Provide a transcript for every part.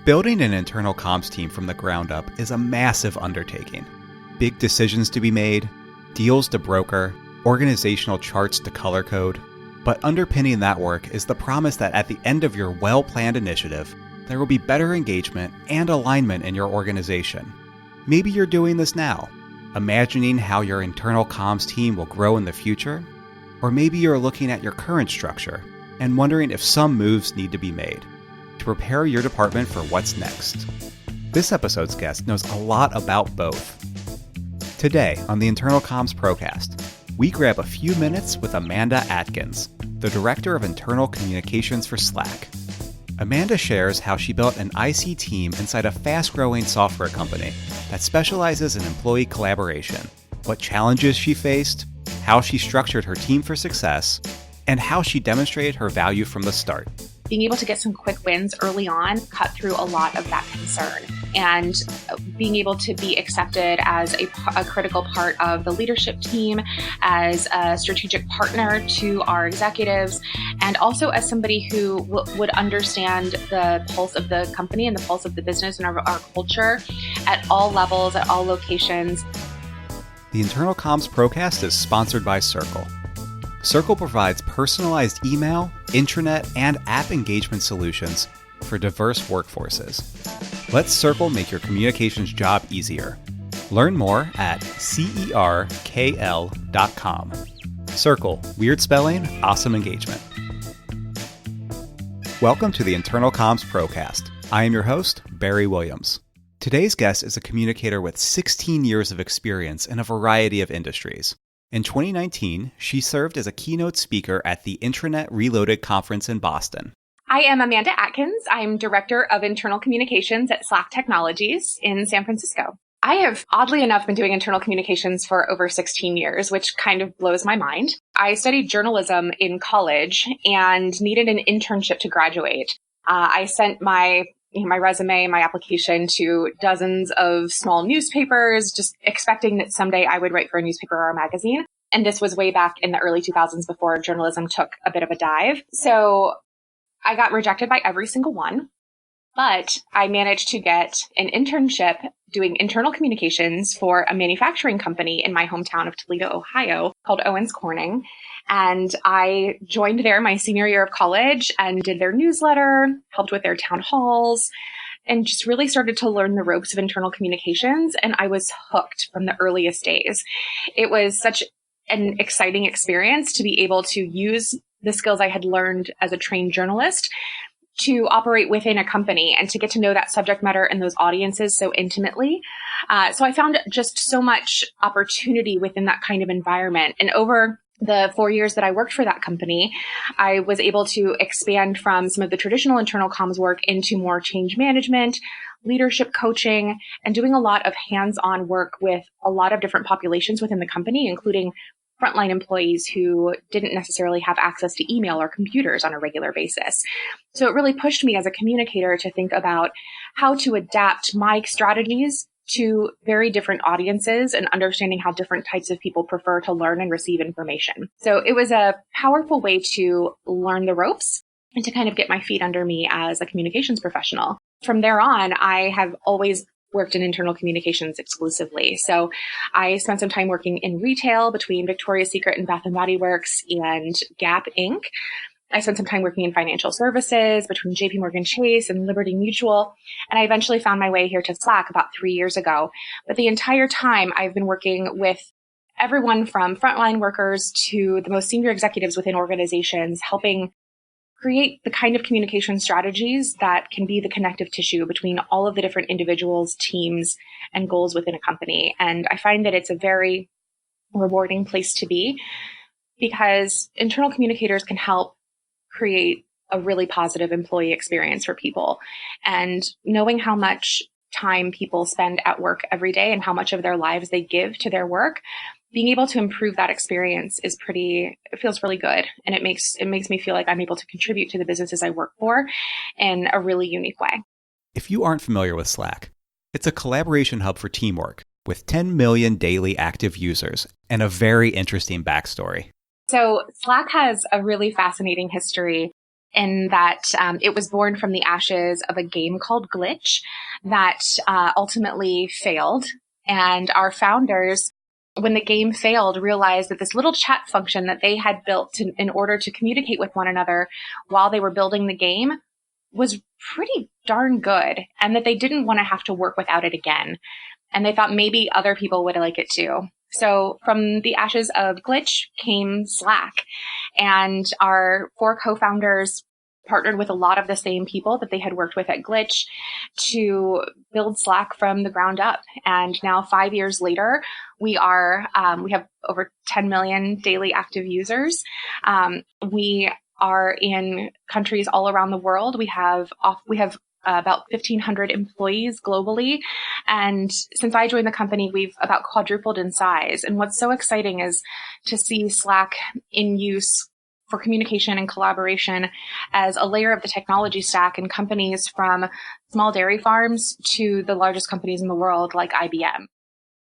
Building an internal comms team from the ground up is a massive undertaking. Big decisions to be made, deals to broker, organizational charts to color code. But underpinning that work is the promise that at the end of your well-planned initiative, there will be better engagement and alignment in your organization. Maybe you're doing this now, imagining how your internal comms team will grow in the future. Or maybe you're looking at your current structure and wondering if some moves need to be made to prepare your department for what's next. This episode's guest knows a lot about both. Today on the Internal Comms Procast, we grab a few minutes with Amanda Atkins, the Director of Internal Communications for Slack. Amanda shares how she built an IC team inside a fast-growing software company that specializes in employee collaboration, what challenges she faced, how she structured her team for success, and how she demonstrated her value from the start. Being able to get some quick wins early on cut through a lot of that concern. And being able to be accepted as a critical part of the leadership team, as a strategic partner to our executives, and also as somebody who would understand the pulse of the company and the pulse of the business and our culture at all levels, at all locations. The Internal Comms Procast is sponsored by Circle. Circle provides personalized email, intranet, and app engagement solutions for diverse workforces. Let Circle make your communications job easier. Learn more at cerkl.com. Circle, weird spelling, awesome engagement. Welcome to the Internal Comms Procast. I am your host, Barry Williams. Today's guest is a communicator with 16 years of experience in a variety of industries. In 2019, she served as a keynote speaker at the Intranet Reloaded conference in Boston. I am Amanda Atkins. I'm Director of Internal Communications at Slack Technologies in San Francisco. I have, oddly enough, been doing internal communications for over 16 years, which kind of blows my mind. I studied journalism in college and needed an internship to graduate. I sent my resume, my application to dozens of small newspapers, just expecting that someday I would write for a newspaper or a magazine. And this was way back in the early 2000s before journalism took a bit of a dive. So I got rejected by every single one, but I managed to get an internship doing internal communications for a manufacturing company in my hometown of Toledo, Ohio, called Owens Corning. And I joined there my senior year of college and did their newsletter, helped with their town halls, and just really started to learn the ropes of internal communications. And I was hooked from the earliest days. It was such an exciting experience to be able to use the skills I had learned as a trained journalist to operate within a company and to get to know that subject matter and those audiences so intimately. So I found just so much opportunity within that kind of environment. And over the 4 years that I worked for that company, I was able to expand from some of the traditional internal comms work into more change management, leadership coaching, and doing a lot of hands-on work with a lot of different populations within the company, including frontline employees who didn't necessarily have access to email or computers on a regular basis. So it really pushed me as a communicator to think about how to adapt my strategies to very different audiences and understanding how different types of people prefer to learn and receive information. So it was a powerful way to learn the ropes and to kind of get my feet under me as a communications professional. From there on, I have always worked in internal communications exclusively. So I spent some time working in retail between Victoria's Secret and Bath & Body Works and Gap Inc. I spent some time working in financial services between JP Morgan Chase and Liberty Mutual. And I eventually found my way here to Slack about 3 years ago. But the entire time I've been working with everyone from frontline workers to the most senior executives within organizations, helping create the kind of communication strategies that can be the connective tissue between all of the different individuals, teams, and goals within a company. And I find that it's a very rewarding place to be because internal communicators can help create a really positive employee experience for people. And knowing how much time people spend at work every day and how much of their lives they give to their work, being able to improve that experience it feels really good. And it makes me feel like I'm able to contribute to the businesses I work for in a really unique way. If you aren't familiar with Slack, it's a collaboration hub for teamwork with 10 million daily active users and a very interesting backstory. So Slack has a really fascinating history. in that it was born from the ashes of a game called Glitch that ultimately failed. And our founders, when the game failed, realized that this little chat function that they had built in order to communicate with one another while they were building the game was pretty darn good, and that they didn't want to have to work without it again. And they thought maybe other people would like it too. So from the ashes of Glitch came Slack, and our 4 co-founders partnered with a lot of the same people that they had worked with at Glitch to build Slack from the ground up. And now 5 years later, we have over 10 million daily active users. We are in countries all around the world. We have about 1,500 employees globally. And since I joined the company, we've about quadrupled in size. And what's so exciting is to see Slack in use for communication and collaboration as a layer of the technology stack in companies from small dairy farms to the largest companies in the world like IBM.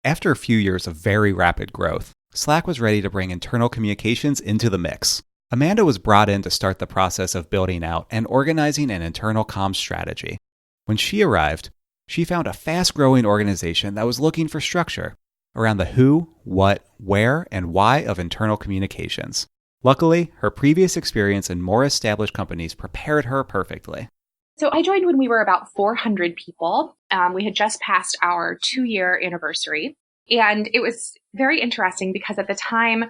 After a few years of very rapid growth, Slack was ready to bring internal communications into the mix. Amanda was brought in to start the process of building out and organizing an internal comms strategy. When she arrived, she found a fast-growing organization that was looking for structure around the who, what, where, and why of internal communications. Luckily, her previous experience in more established companies prepared her perfectly. So I joined when we were about 400 people. We had just passed our 2-year anniversary. And it was very interesting because at the time,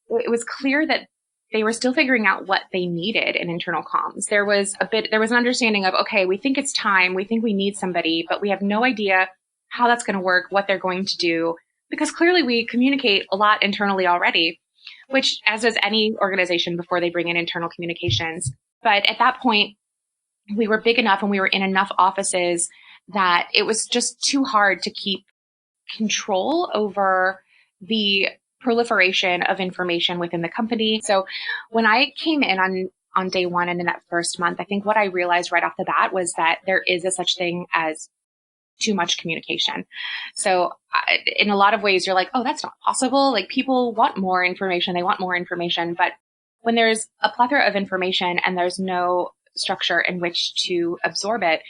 it was clear that they were still figuring out what they needed in internal comms. There was an understanding of, okay, we think it's time, we think we need somebody, but we have no idea how that's going to work, what they're going to do, because clearly we communicate a lot internally already, which as does any organization before they bring in internal communications. But at that point, we were big enough and we were in enough offices that it was just too hard to keep control over the proliferation of information within the company. So when I came in on day one and in that first month, I think what I realized right off the bat was that there is a such thing as too much communication. So in a lot of ways, you're like, oh, that's not possible. Like people want more information. They want more information. But when there's a plethora of information and there's no structure in which to absorb it,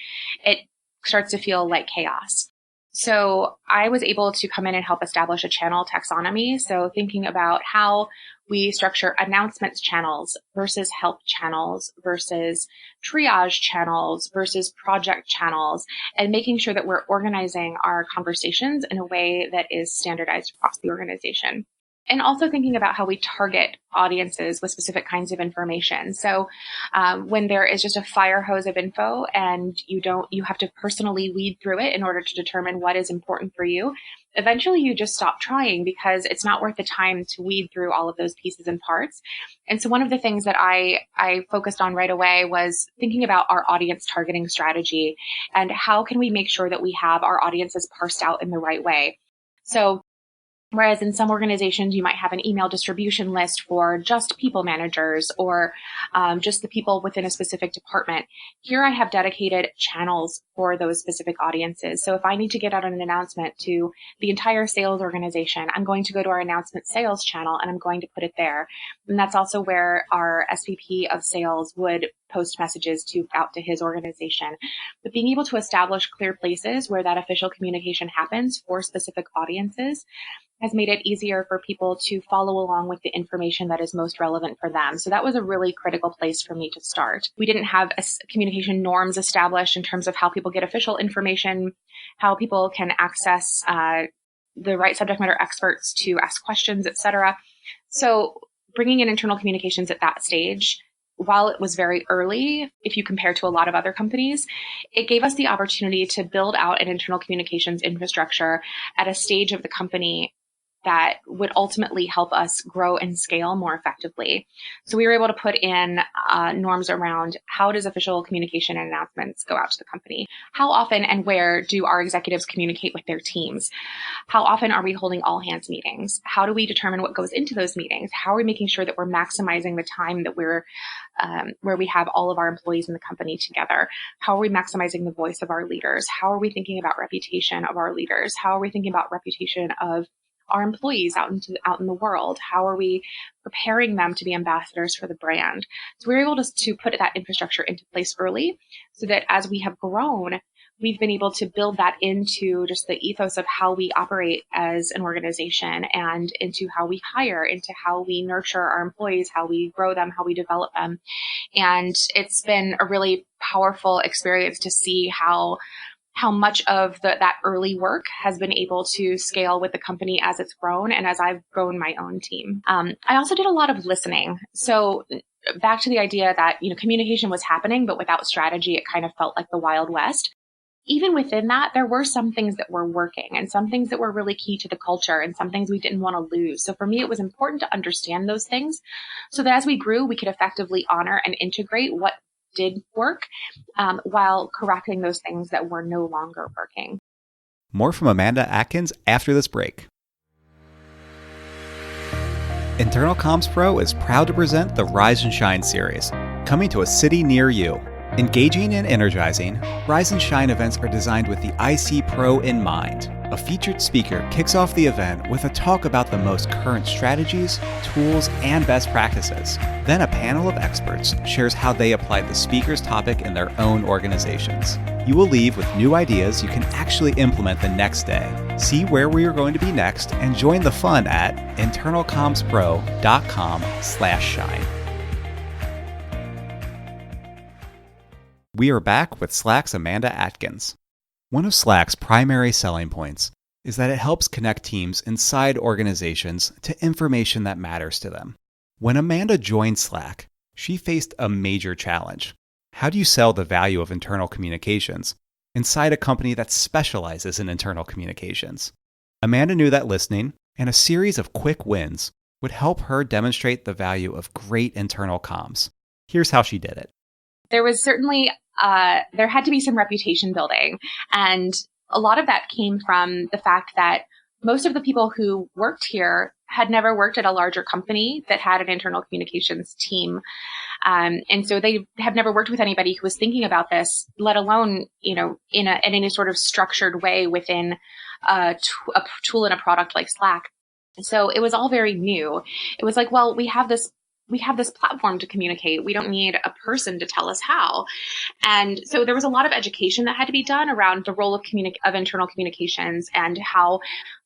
it starts to feel like chaos. So I was able to come in and help establish a channel taxonomy. So thinking about how we structure announcements channels versus help channels versus triage channels versus project channels, and making sure that we're organizing our conversations in a way that is standardized across the organization. And also thinking about how we target audiences with specific kinds of information. So when there is just a fire hose of info and you have to personally weed through it in order to determine what is important for you, eventually you just stop trying because it's not worth the time to weed through all of those pieces and parts. And so one of the things that I focused on right away was thinking about our audience targeting strategy and how can we make sure that we have our audiences parsed out in the right way. So whereas in some organizations, you might have an email distribution list for just people managers or just the people within a specific department. Here I have dedicated channels for those specific audiences. So if I need to get out an announcement to the entire sales organization, I'm going to go to our announcement sales channel and I'm going to put it there. And that's also where our SVP of sales would post messages out to his organization. But being able to establish clear places where that official communication happens for specific audiences has made it easier for people to follow along with the information that is most relevant for them. So that was a really critical place for me to start. We didn't have communication norms established in terms of how people get official information, how people can access the right subject matter experts to ask questions, etc. So bringing in internal communications at that stage, while it was very early, if you compare to a lot of other companies, it gave us the opportunity to build out an internal communications infrastructure at a stage of the company that would ultimately help us grow and scale more effectively. So we were able to put in norms around how does official communication and announcements go out to the company? How often and where do our executives communicate with their teams? How often are we holding all hands meetings? How do we determine what goes into those meetings? How are we making sure that we're maximizing the time that we're where we have all of our employees in the company together? How are we maximizing the voice of our leaders? How are we thinking about reputation of our leaders? How are we thinking about reputation of our employees out in the world? How are we preparing them to be ambassadors for the brand? So we were able to put that infrastructure into place early so that as we have grown, we've been able to build that into just the ethos of how we operate as an organization and into how we hire, into how we nurture our employees, how we grow them, how we develop them. And it's been a really powerful experience to see how much of that early work has been able to scale with the company as it's grown and as I've grown my own team. I also did a lot of listening. So back to the idea that, communication was happening, but without strategy, it kind of felt like the Wild West. Even within that, there were some things that were working and some things that were really key to the culture and some things we didn't want to lose. So for me, it was important to understand those things so that as we grew, we could effectively honor and integrate what did work while correcting those things that were no longer working. More from Amanda Atkins after this break. Internal Comms Pro is proud to present the Rise and Shine series, coming to a city near you. Engaging and energizing, Rise and Shine events are designed with the IC Pro in mind. A featured speaker kicks off the event with a talk about the most current strategies, tools, and best practices. Then a panel of experts shares how they applied the speaker's topic in their own organizations. You will leave with new ideas you can actually implement the next day. See where we are going to be next and join the fun at internalcommspro.com/shine. We are back with Slack's Amanda Atkins. One of Slack's primary selling points is that it helps connect teams inside organizations to information that matters to them. When Amanda joined Slack, she faced a major challenge. How do you sell the value of internal communications inside a company that specializes in internal communications? Amanda knew that listening and a series of quick wins would help her demonstrate the value of great internal comms. Here's how she did it. There was certainly, there had to be some reputation building. And a lot of that came from the fact that most of the people who worked here had never worked at a larger company that had an internal communications team. And so they have never worked with anybody who was thinking about this, let alone, in any sort of structured way within a tool and a product like Slack. So it was all very new. It was like, well, we have this platform to communicate. We don't need a person to tell us how. And so there was a lot of education that had to be done around the role of internal communications and how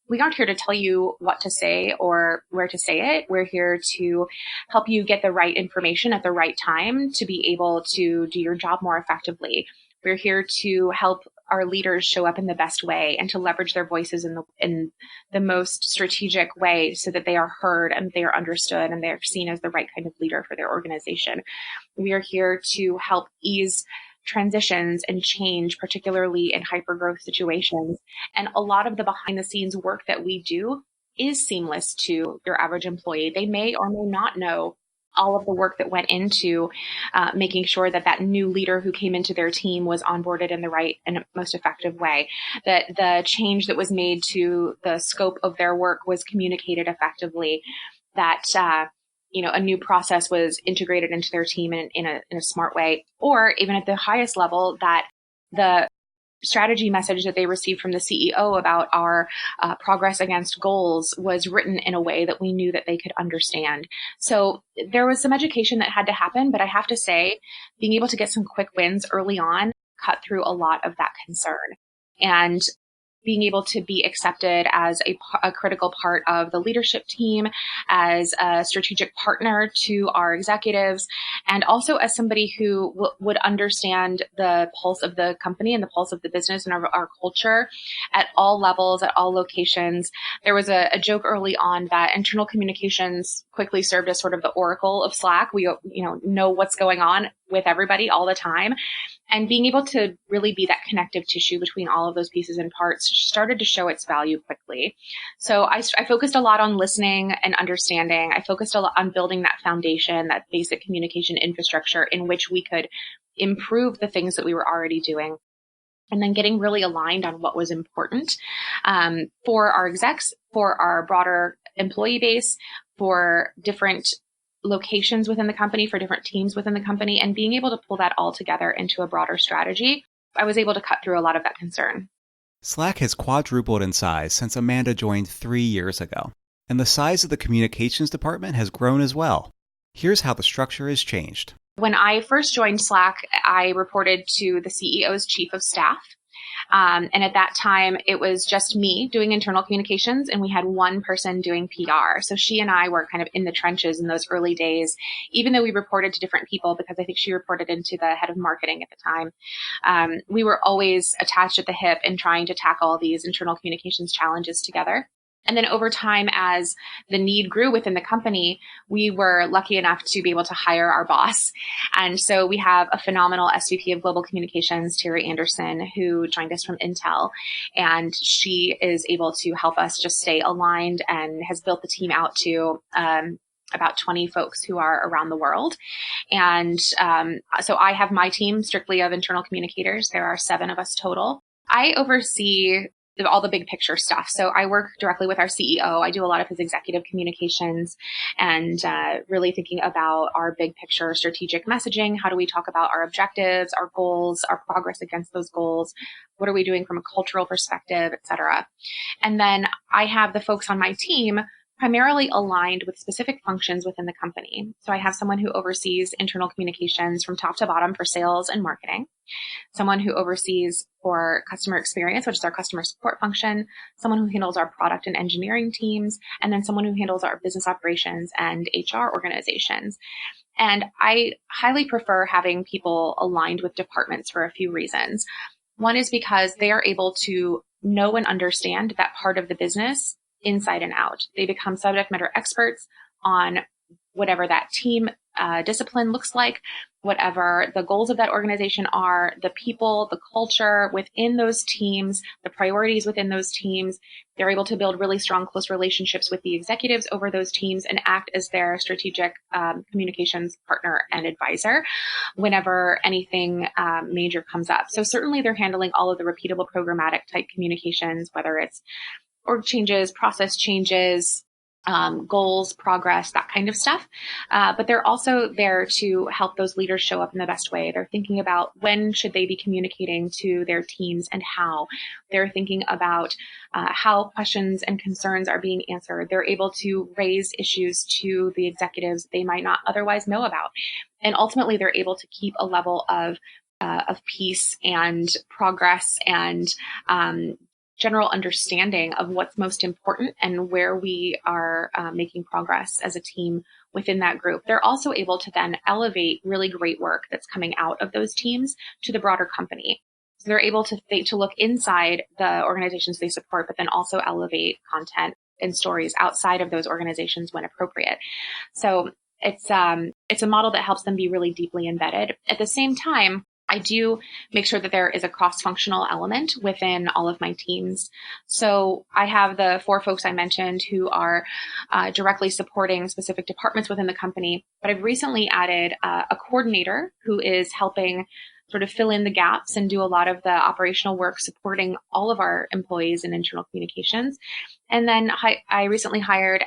we aren't here to tell you what to say or where to say it. We're here to help you get the right information at the right time to be able to do your job more effectively. We're here to help our leaders show up in the best way and to leverage their voices in the most strategic way so that they are heard and they are understood and they are seen as the right kind of leader for their organization. We are here to help ease transitions and change, particularly in hypergrowth situations. And a lot of the behind the scenes work that we do is seamless to your average employee. They may or may not know all of the work that went into making sure that new leader who came into their team was onboarded in the right and most effective way, that the change that was made to the scope of their work was communicated effectively, that a new process was integrated into their team in a smart way, or even at the highest level, that the strategy message that they received from the CEO about our progress against goals was written in a way that we knew that they could understand. So there was some education that had to happen, but I have to say, being able to get some quick wins early on cut through a lot of that concern. And being able to be accepted as a critical part of the leadership team, as a strategic partner to our executives, and also as somebody who would understand the pulse of the company and the pulse of the business and our culture at all levels, at all locations. There was a joke early on that internal communications quickly served as sort of the oracle of Slack. We know what's going on with everybody all the time. And being able to really be that connective tissue between all of those pieces and parts started to show its value quickly. So I focused a lot on listening and understanding. I focused a lot on building that foundation, that basic communication infrastructure in which we could improve the things that we were already doing. And then getting really aligned on what was important for our execs, for our broader employee base, for different locations within the company, for different teams within the company, and being able to pull that all together into a broader strategy. I was able to cut through a lot of that concern. Slack has quadrupled in size since Amanda joined 3 years ago, and the size of the communications department has grown as well. Here's how the structure has changed. When I first joined Slack, I reported to the CEO's chief of staff. And at that time, it was just me doing internal communications, and we had one person doing PR. So she and I were kind of in the trenches in those early days, even though we reported to different people, because I think she reported into the head of marketing at the time. We were always attached at the hip and trying to tackle these internal communications challenges together. And then over time, as the need grew within the company, we were lucky enough to be able to hire our boss. And so we have a phenomenal SVP of Global Communications, Terry Anderson, who joined us from Intel. And she is able to help us just stay aligned and has built the team out to about 20 folks who are around the world. And so I have my team strictly of internal communicators. There are 7 of us total. I oversee all the big picture stuff. So I work directly with our CEO. I do a lot of his executive communications and really thinking about our big picture strategic messaging. How do we talk about our objectives, our goals, our progress against those goals? What are we doing from a cultural perspective, et cetera? And then I have the folks on my team primarily aligned with specific functions within the company. So I have someone who oversees internal communications from top to bottom for sales and marketing, someone who oversees for customer experience, which is our customer support function, someone who handles our product and engineering teams, and then someone who handles our business operations and HR organizations. And I highly prefer having people aligned with departments for a few reasons. One is because they are able to know and understand that part of the business inside and out. They become subject matter experts on whatever that team discipline looks like, whatever the goals of that organization are, the people, the culture within those teams, the priorities within those teams. They're able to build really strong, close relationships with the executives over those teams and act as their strategic communications partner and advisor whenever anything major comes up. So certainly they're handling all of the repeatable programmatic type communications, whether it's org changes, process changes, goals, progress, that kind of stuff. But they're also there to help those leaders show up in the best way. They're thinking about when should they be communicating to their teams and how. They're thinking about how questions and concerns are being answered. They're able to raise issues to the executives they might not otherwise know about. And ultimately, they're able to keep a level of peace and progress and general understanding of what's most important and where we are making progress as a team within that group. They're also able to then elevate really great work that's coming out of those teams to the broader company. So they're able to look inside the organizations they support, but then also elevate content and stories outside of those organizations when appropriate. So it's a model that helps them be really deeply embedded. At the same time, I do make sure that there is a cross-functional element within all of my teams. So I have the 4 folks I mentioned who are directly supporting specific departments within the company, but I've recently added a coordinator who is helping sort of fill in the gaps and do a lot of the operational work supporting all of our employees in internal communications. And then I recently hired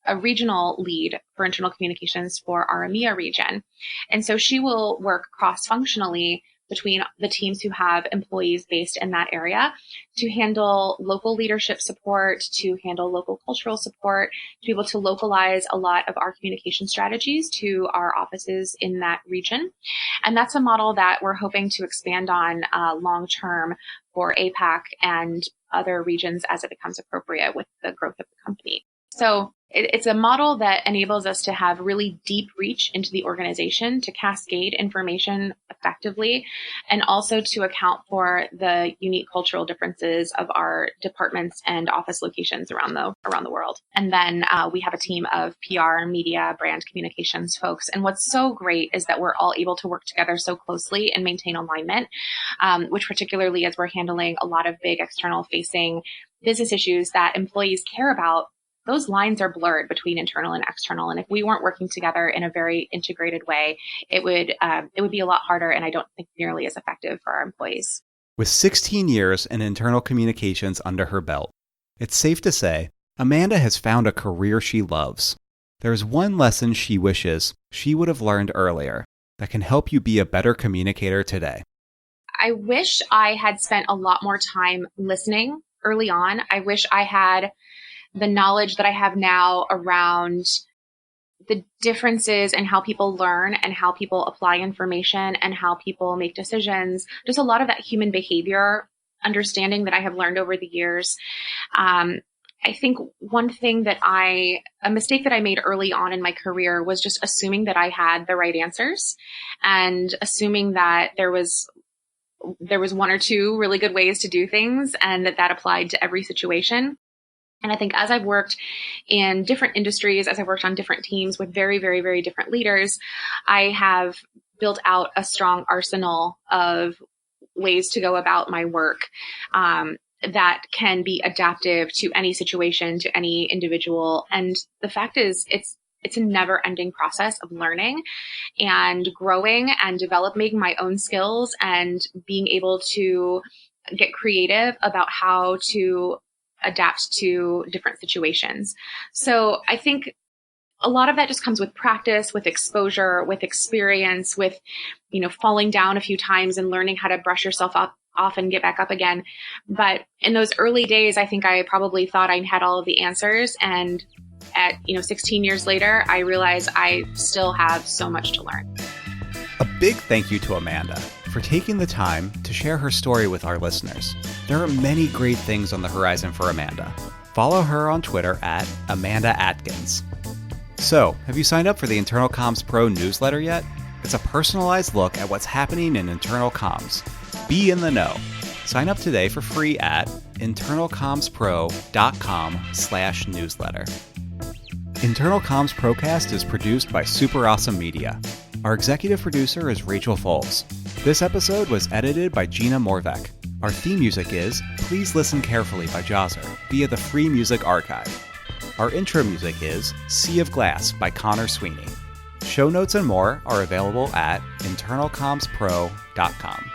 a regional lead for internal communications for our EMEA region. And so she will work cross-functionally between the teams who have employees based in that area to handle local leadership support, to handle local cultural support, to be able to localize a lot of our communication strategies to our offices in that region. And that's a model that we're hoping to expand on long-term for APAC and other regions as it becomes appropriate with the growth of the company. So it's a model that enables us to have really deep reach into the organization, to cascade information effectively, and also to account for the unique cultural differences of our departments and office locations around the world. And then we have a team of PR, media, brand communications folks. And what's so great is that we're all able to work together so closely and maintain alignment, which particularly as we're handling a lot of big external facing business issues that employees care about, those lines are blurred between internal and external. And if we weren't working together in a very integrated way, it would be a lot harder and I don't think nearly as effective for our employees. With 16 years in internal communications under her belt, it's safe to say Amanda has found a career she loves. There's one lesson she wishes she would have learned earlier that can help you be a better communicator today. I wish I had spent a lot more time listening early on. I wish I had the knowledge that I have now around the differences in how people learn and how people apply information and how people make decisions. Just a lot of that human behavior understanding that I have learned over the years. I think one thing a mistake that I made early on in my career was just assuming that I had the right answers and assuming that there was one or two really good ways to do things and that applied to every situation. And I think as I've worked in different industries, as I've worked on different teams with very, very, very different leaders, I have built out a strong arsenal of ways to go about my work that can be adaptive to any situation, to any individual. And the fact is, it's a never-ending process of learning and growing and developing my own skills and being able to get creative about how to adapt to different situations. So I think a lot of that just comes with practice, with exposure, with experience, with, falling down a few times and learning how to brush yourself off and get back up again. But in those early days, I think I probably thought I had all of the answers. And at, 16 years later, I realized I still have so much to learn. A big thank you to Amanda for taking the time to share her story with our listeners. There are many great things on the horizon for Amanda. Follow her on Twitter at Amanda Atkins. So, have you signed up for the Internal Comms Pro newsletter yet? It's a personalized look at what's happening in internal comms. Be in the know. Sign up today for free at internalcommspro.com/newsletter. Internal Comms Procast is produced by Super Awesome Media. Our executive producer is Rachel Foles. This episode was edited by Gina Morvek. Our theme music is Please Listen Carefully by Jazzer via the Free Music Archive. Our intro music is Sea of Glass by Connor Sweeney. Show notes and more are available at internalcommspro.com.